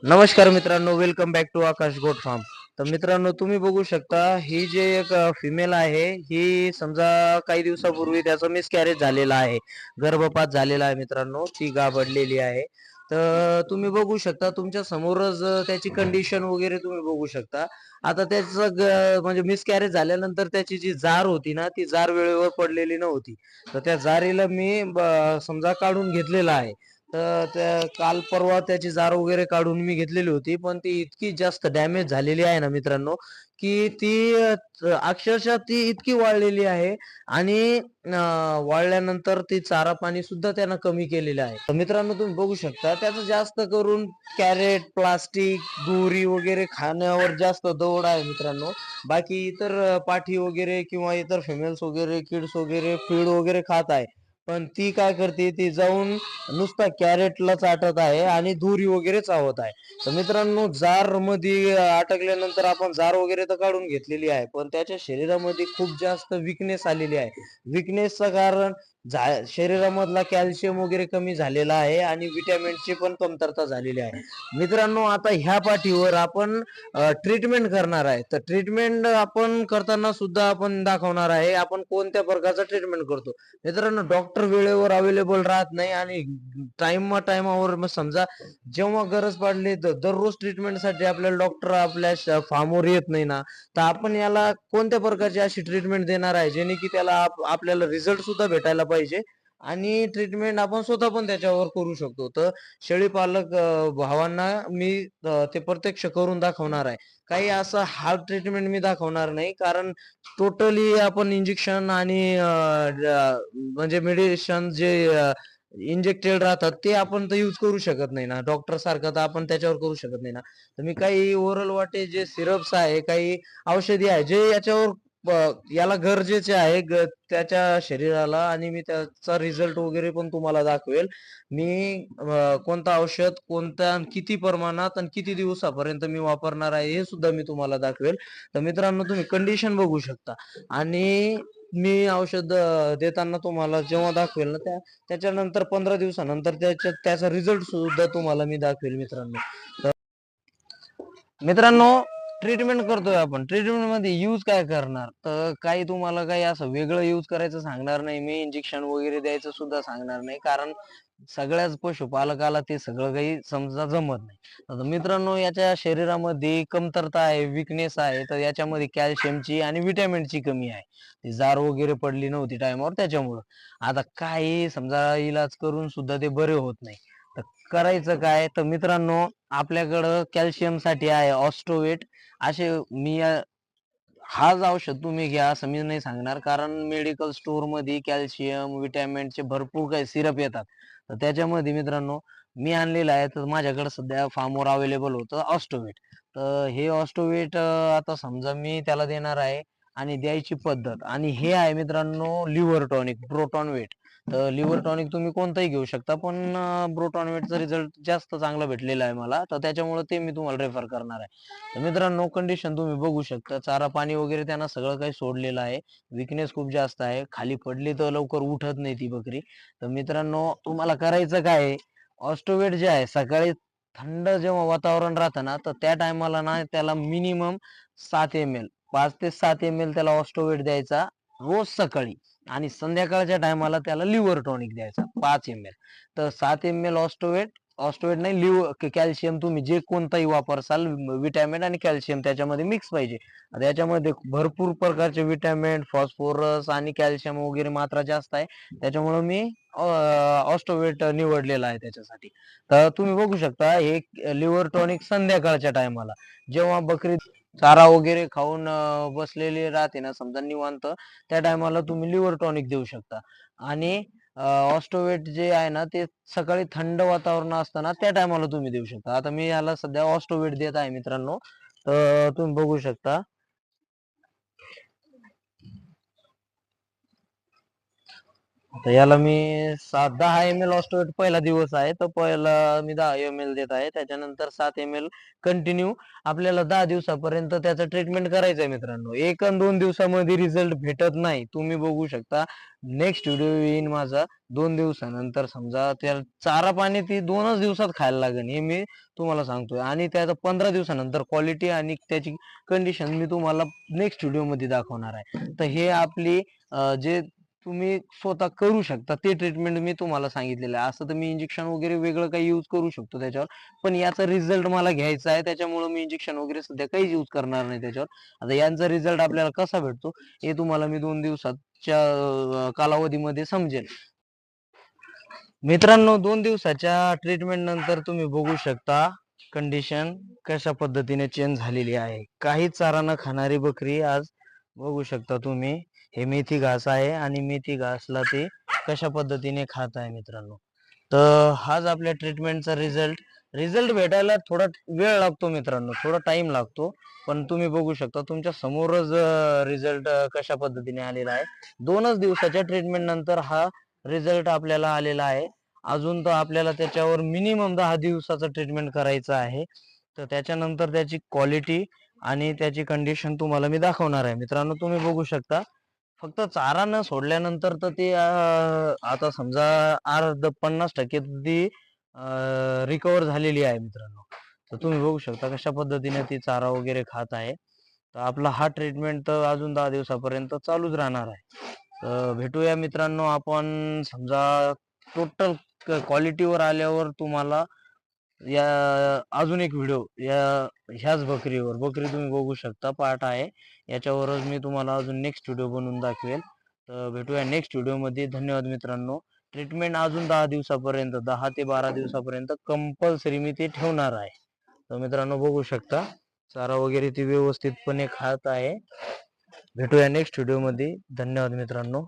नमस्कार मित्रांनो, welcome back to Akash goat farm. तर मित्रांनो, तुम्ही बघू शकता ही जे एक फिमेल आहे, ही समजा काही दिवसापूर्वी त्याचा मिसकॅरेज झालेला आहे, गर्भपात झालेला आहे मित्रांनो, ती गाभडलेली आहे. तर तुम्ही बघू शकता तुमच्या समोरच त्याची कंडिशन वगैरे तुम्ही बघू शकता. आता त्याचं म्हणजे मिसकॅरेज झाल्यानंतर त्याची जी जार होती ना, ती जार वेळेवर पडलेली नव्हती. तर त्या जारीला मी समजा काढून घेतलेला आहे. तर त्या काल परवा त्याची जार वगैरे काढून मी घेतलेली होती, पण ती इतकी जास्त डॅमेज झालेली आहे ना मित्रांनो, की ती अक्षरशः ती इतकी वाळलेली आहे आणि वाळल्यानंतर ती चारा पाणी सुद्धा त्यानं कमी केलेलं आहे. तर मित्रांनो, तुम्ही बघू शकता त्याचं जास्त करून कॅरेट, प्लास्टिक, दोरी वगैरे खाण्यावर जास्त दौड आहे मित्रांनो. बाकी इतर पाठी वगैरे किंवा इतर फिमेल्स वगैरे, किड्स वगैरे फीड वगैरे खात आहे. पण ती काय करते, ती जाऊन नुसता कॅरेटला चाटत आहे आणि दोरी वगैरे चावत आहे. तर मित्रांनो, जार मध्ये अटकल्यानंतर आपण जार वगैरे तर काढून घेतलेली आहे, पण त्याच्या शरीरामध्ये खूप जास्त विकनेस आलेली आहे. विकनेसचं कारण शरीरामधला कॅल्शियम वगैरे कमी झालेला आहे आणि विटॅमिनची पण कमतरता झालेली आहे. मित्रांनो, आता ह्या पाठीवर आपण ट्रीटमेंट करणार आहे. तर ट्रीटमेंट आपण करताना सुद्धा आपण दाखवणार आहे, आपण कोणत्या प्रकारचा ट्रीटमेंट करतो. मित्रांनो, डॉक्टर वेळेवर अवेलेबल राहत नाही आणि टाइमावर मग समजा जेव्हा गरज पडली तर दररोज ट्रीटमेंटसाठी आपल्याला डॉक्टर आपल्या फार्मवर येत नाही ना, तर आपण याला कोणत्या प्रकारची अशी ट्रीटमेंट देणार आहे जेणे की त्याला आपल्याला रिझल्ट सुद्धा भेटायला पाहिजे आणि ट्रीटमेंट आपण स्वतः पण त्याच्यावर करू शकतो. तर शेळी पालक भावांना मी ते प्रत्यक्ष करून दाखवणार आहे. काही असं हार्ड ट्रीटमेंट मी दाखवणार नाही, कारण टोटली आपण इंजेक्शन आणि म्हणजे मेडिसिन जे इंजेक्टेड राहतात ते आपण तर यूज करू शकत नाही ना. डॉक्टर सारखं तर आपण त्याच्यावर करू शकत नाही ना. तर मी काही ओरल वाटे जे सिरप्स आहे, काही औषधी आहे जे याच्यावर याला गरजेचे आहे त्याच्या शरीराला, आणि मी त्याचा रिझल्ट वगैरे पण तुम्हाला दाखवेल. मी कोणतं औषध कोणत्या किती प्रमाणात आणि किती दिवसापर्यंत मी वापरणार आहे हे सुद्धा मी तुम्हाला दाखवेल. तर मित्रांनो, तुम्ही कंडिशन बघू शकता आणि मी औषध देताना तुम्हाला जेव्हा दाखवेल ना, त्याच्यानंतर 15 दिवसानंतर त्याचा रिझल्ट सुद्धा तुम्हाला मी दाखवेल मित्रांनो. मित्रांनो, ट्रीटमेंट करतोय आपण. ट्रीटमेंट मध्ये यूज काय करणार? तर काही तुम्हाला काही असं वेगळं यूज करायचं सांगणार नाही मी. इंजेक्शन वगैरे द्यायचं सुद्धा सांगणार नाही, कारण सगळ्याच पशुपालकाला ते सगळं काही समजा जमत नाही. तर मित्रांनो, याच्या शरीरामध्ये कमतरता आहे, विकनेस आहे. तर याच्यामध्ये कॅल्शियमची आणि विटॅमिनची कमी आहे. ती जार वगैरे पडली नव्हती टायमावर त्याच्यामुळं. आता काही समजा इलाज करून सुद्धा ते बरे होत नाही. तर करायचं काय? तर मित्रांनो, आपल्याकडं कॅल्शियम साठी आहे ऑस्टोवेट. असे मी हाच औषध तुम्ही घ्या असं मी नाही सांगणार, कारण मेडिकल स्टोअर मध्ये कॅल्शियम विटॅमिनचे भरपूर काही सिरप येतात. तर त्याच्यामध्ये मित्रांनो, मी आणलेलं आहे. तर माझ्याकडे सध्या फार्मवर अवेलेबल होतं ऑस्टोवेट. तर हे ऑस्टोवेट आता समजा मी त्याला देणार आहे आणि द्यायची पद्धत, आणि हे आहे मित्रांनो लिव्हर टॉनिक प्रोटॉन वेट. तर लिव्हर टॉनिक तुम्ही कोणताही घेऊ शकता, पण ब्रोटॉनवेटचा रिझल्ट जास्त चांगला भेटलेला आहे मला, तर त्याच्यामुळे ते मी तुम्हाला रेफर करणार आहे. तर मित्रांनो, कंडिशन तुम्ही बघू शकता. चारा पाणी वगैरे त्यांना सगळं काही सोडलेलं आहे. विकनेस खूप जास्त आहे. खाली पडली तर लवकर उठत नाही ती बकरी. तर मित्रांनो, तुम्हाला करायचं काय आहे? ऑस्टोवेट जे आहे, सकाळी थंड जेव्हा वातावरण राहतं ना, तर त्या टायमाला ना त्याला मिनिमम 7 ml, 5 ते 7 ml त्याला ऑस्टोवेट द्यायचा रोज सकाळी, आणि संध्याकाळच्या टायमाला त्याला लिव्हर टॉनिक द्यायचा 5 ml. तर 7 ml ऑस्टोवेट, ऑस्टोवेट नाही, लिव्हर कॅल्शियम तुम्ही जे कोणताही वापरसाल, विटॅमिन आणि कॅल्शियम त्याच्यामध्ये मिक्स पाहिजे. आता याच्यामध्ये भरपूर प्रकारचे विटॅमिन, फॉस्फोरस आणि कॅल्शियम वगैरे मात्रा जास्त आहे. त्याच्यामुळे मी ऑस्टोवेट निवडलेला आहे त्याच्यासाठी. तर तुम्ही बघू शकता, हे लिव्हर टॉनिक संध्याकाळच्या टायमाला जेव्हा बकरी चारा वगैरे खाऊन बसलेली राहते ना समजा निवांत, त्या टायमाला तुम्ही लिव्हर टॉनिक देऊ शकता. आणि ऑस्टोवेट जे आहे ना, ते सकाळी थंड वातावरण असताना त्या टायमाला तुम्ही देऊ शकता. आता मी याला सध्या ऑस्टोवेट देत आहे मित्रांनो. तर तुम्ही बघू शकता. तर याला मी 10 ml ऑस्टोवेट पहिला दिवस आहे, तर पहिला मी 10 ml देत आहे. त्याच्यानंतर 7 ml कंटिन्यू आपल्याला 10 दिवसापर्यंत त्याचं ट्रीटमेंट करायचं आहे मित्रांनो. 1 आणि 2 दिवसामध्ये रिझल्ट भेटत नाही. तुम्ही बघू शकता. नेक्स्ट व्हिडिओ येईन माझा 2 दिवसानंतर. समजा त्याला चारा पाणी ती 2च दिवसात खायला लागेल, हे मी तुम्हाला सांगतोय. आणि त्याचं 15 दिवसानंतर क्वालिटी आणि त्याची कंडिशन मी तुम्हाला नेक्स्ट व्हिडिओमध्ये दाखवणार आहे. तर हे आपली जे तुम्ही स्वतः करू शकता ते ट्रीटमेंट मी तुम्हाला सांगितलेलं आहे. असं तर मी इंजेक्शन वगैरे वेगळं काही यूज करू शकतो त्याच्यावर, पण याचा रिझल्ट मला घ्यायचा आहे, त्याच्यामुळे मी इंजेक्शन वगैरे सध्या काहीच यूज करणार नाही त्याच्यावर. आता यांचा रिझल्ट आपल्याला कसा भेटतो हे तुम्हाला मी 2 दिवसाच्या कालावधीमध्ये समजेल. मित्रांनो, 2 दिवसाच्या ट्रीटमेंट नंतर तुम्ही बघू शकता कंडिशन कशा पद्धतीने चेंज झालेली आहे. काहीच चारा न खाणारी बकरी आज बघू शकता तुम्ही. हे मेथी घास आहे आणि मेथी घासला ते कशा पद्धतीने खात आहे मित्रांनो. तर हाच आपल्या ट्रीटमेंटचा रिझल्ट. रिझल्ट भेटायला थोडा वेळ लागतो मित्रांनो, थोडा टाइम लागतो. पण तुम्ही बघू शकता तुमच्या समोरच रिझल्ट कशा पद्धतीने आलेला आहे. 2च दिवसाच्या ट्रीटमेंट नंतर हा रिझल्ट आपल्याला आलेला आहे. अजून तर आपल्याला त्याच्यावर मिनिमम 10 दिवसाचं ट्रीटमेंट करायचं आहे. तर त्याच्यानंतर त्याची क्वालिटी आणि त्याची कंडिशन तुम्हाला मी दाखवणार आहे. मित्रांनो, तुम्ही बघू शकता. फक्त चारा न सोडल्यानंतर तर ते आता समजा अर्ध 50% ती रिकव्हर झालेली आहे मित्रांनो. तर तुम्ही बघू शकता कशा पद्धतीने ती चारा वगैरे खात आहे. तर आपला हा ट्रीटमेंट तर अजून 10 दिवसापर्यंत चालूच राहणार आहे. तर भेटूया मित्रांनो आपण समजा टोटल क्वालिटीवर आल्यावर तुम्हाला या अजून एक व्हिडिओ ह्याच बकरी तुम्ही बघू शकता पार्ट आहे. याच्यावरच मी तुम्हाला अजून नेक्स्ट व्हिडिओ बनवून दाखवेल. तर भेटूया नेक्स्ट व्हिडिओमध्ये. धन्यवाद मित्रांनो. ट्रीटमेंट अजून 10 दिवसापर्यंत 10 ते 12 दिवसापर्यंत कंपल्सरी मी ते ठेवणार आहे. तर मित्रांनो बघू शकता चारा वगैरे ती व्यवस्थितपणे खात आहे. भेटूया नेक्स्ट व्हिडिओमध्ये. धन्यवाद मित्रांनो.